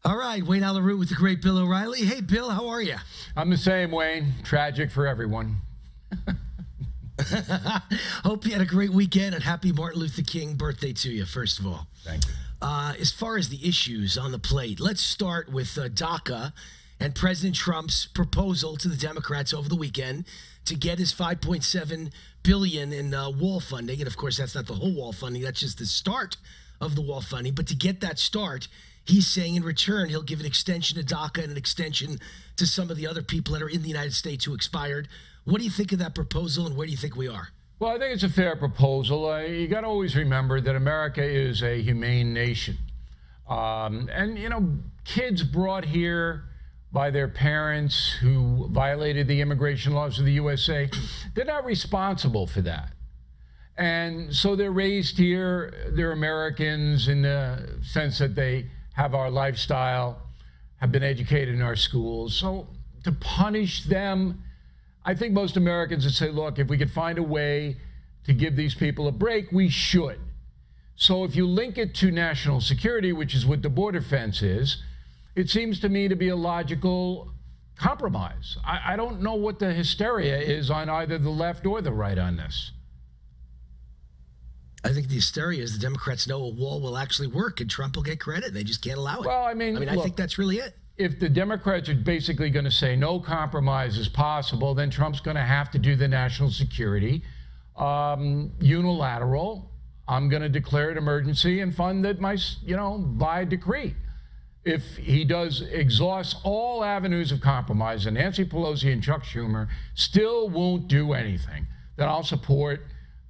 All right, Wayne Allyn Root with the great Bill O'Reilly. Hey, Bill, how are you? I'm the same, Wayne. Tragic for everyone. Hope you had a great weekend, and happy Martin Luther King birthday to you, first of all. Thank you. As far as the issues on the plate, let's start with DACA and President Trump's proposal to the Democrats over the weekend to get his $5.7 billion in wall funding. And, of course, that's not the whole wall funding. That's just the start of the wall funding. But to get that start, he's saying in return he'll give an extension to DACA and an extension to some of the other people that are in the United States who expired. What do you think of that proposal, and where do you think we are? Well, I think it's a fair proposal. You got to always remember that America is a humane nation. And, you know, kids brought here by their parents who violated the immigration laws of the USA, they're not responsible for that. And so they're raised here. They're Americans in the sense that they have our lifestyle, have been educated in our schools. So to punish them, I think most Americans would say, look, if we could find a way to give these people a break, we should. So if you link it to national security, which is what the border fence is, it seems to me to be a logical compromise. I don't know what the hysteria is on either the left or the right on this. I think the hysteria is the Democrats know a wall will actually work and Trump will get credit. They just can't allow it. Well, I mean, look, I think that's really it. If the Democrats are basically going to say no compromise is possible, then Trump's going to have to do the national security unilateral. I'm going to declare an emergency and fund it by decree. If he does exhaust all avenues of compromise and Nancy Pelosi and Chuck Schumer still won't do anything, then I'll support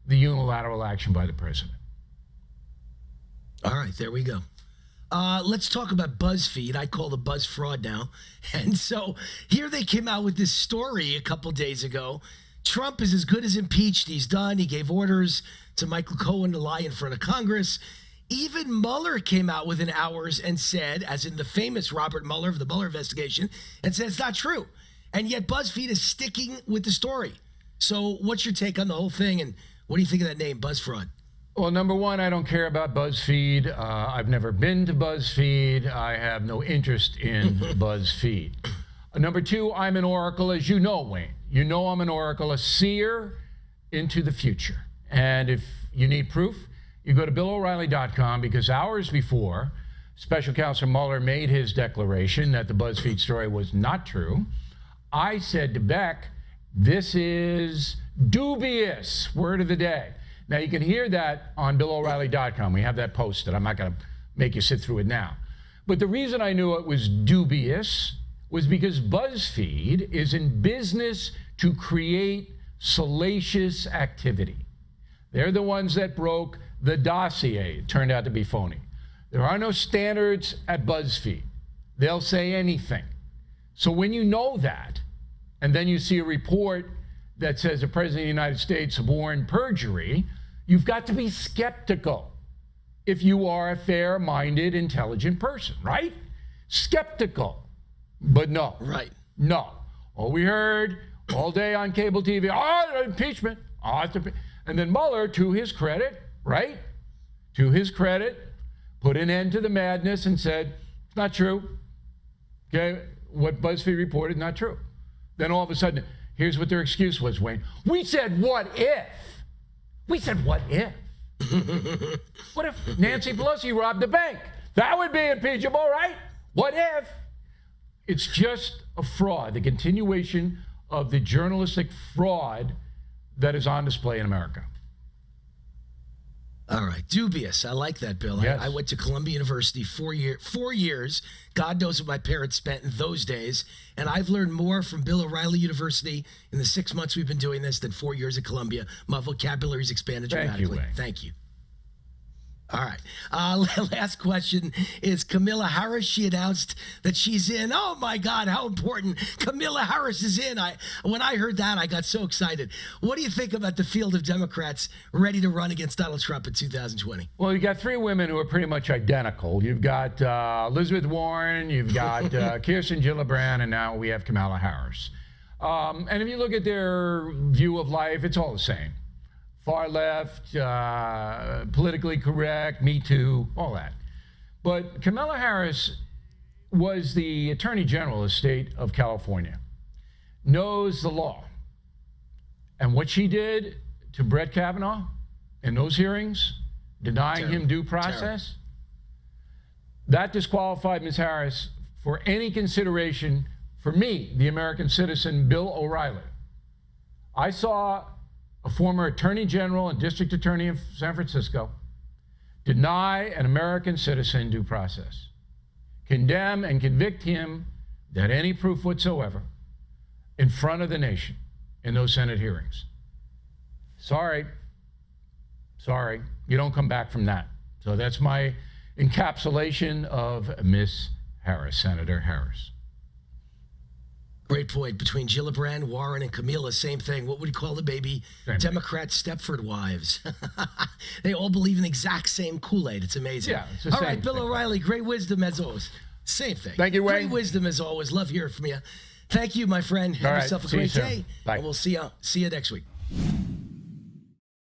the unilateral action by the president. All right, there we go. Let's talk about Buzzfeed. I call the Buzz fraud now. And so here they came out with this story a couple days ago. Trump is as good as impeached. He's done. He gave orders to Michael Cohen to lie in front of Congress. Even Mueller came out within hours and said, as in the famous Robert Mueller of the Mueller investigation, and said it's not true. And yet BuzzFeed is sticking with the story. So what's your take on the whole thing, and what do you think of that name, Buzz Fraud? Well, number one, I don't care about BuzzFeed. I've never been to BuzzFeed. I have no interest in BuzzFeed. Number two, I'm an oracle, as you know, Wayne. You know I'm an oracle, a seer into the future. And if you need proof, you go to BillO'Reilly.com, because hours before Special Counsel Mueller made his declaration that the BuzzFeed story was not true, I said to Beck, this is dubious, word of the day. Now, you can hear that on BillO'Reilly.com. We have that posted. I'm not going to make you sit through it now. But the reason I knew it was dubious was because BuzzFeed is in business to create salacious activity. They're the ones that broke the dossier. It turned out to be phony. There are no standards at BuzzFeed. They'll say anything. So when you know that, and then you see a report that says the President of the United States suborned perjury, you've got to be skeptical if you are a fair-minded, intelligent person, right? Skeptical. But no. Right. No. All we heard all day on cable TV, impeachment. And then Mueller, to his credit, right? To his credit, put an end to the madness and said, it's not true. Okay? What BuzzFeed reported, not true. Then all of a sudden, here's what their excuse was, Wayne. We said, what if? We said, what if? What if Nancy Pelosi robbed the bank? That would be impeachable, right? What if? It's just a fraud, the continuation of the journalistic fraud that is on display in America. All right. Dubious. I like that, Bill. Yes. I went to Columbia University 4 years. God knows what my parents spent in those days. And I've learned more from Bill O'Reilly University in the 6 months we've been doing this than 4 years at Columbia. My vocabulary's expanded dramatically. Thank you. All right. Last question is Kamala Harris. She announced that she's in. Oh, my God, how important. Kamala Harris is in. When I heard that, I got so excited. What do you think about the field of Democrats ready to run against Donald Trump in 2020? Well, you've got three women who are pretty much identical. You've got Elizabeth Warren, you've got Kirsten Gillibrand, and now we have Kamala Harris. And if you look at their view of life, it's all the same. Far left, politically correct, Me Too, all that. But Kamala Harris was the Attorney General of the state of California, knows the law. And what she did to Brett Kavanaugh in those hearings, denying him due process, that disqualified Ms. Harris for any consideration for me, the American citizen, Bill O'Reilly. I saw a former Attorney General and District Attorney of San Francisco deny an American citizen due process, condemn and convict him without any proof whatsoever in front of the nation in those Senate hearings. Sorry, you don't come back from that. So that's my encapsulation of Miss Harris, Senator Harris. Great point. Between Gillibrand, Warren, and Camilla, same thing. What would you call the baby? Same Democrat Stepford wives. They all believe in the exact same Kool-Aid. It's amazing. Yeah, it's the all same right, Bill thing. O'Reilly, great wisdom as always. Same thing. Thank you, Wayne. Great wisdom as always. Love hearing from you. Thank you, my friend. Have All right, yourself a see you great soon. day. Bye. And we'll see you next week.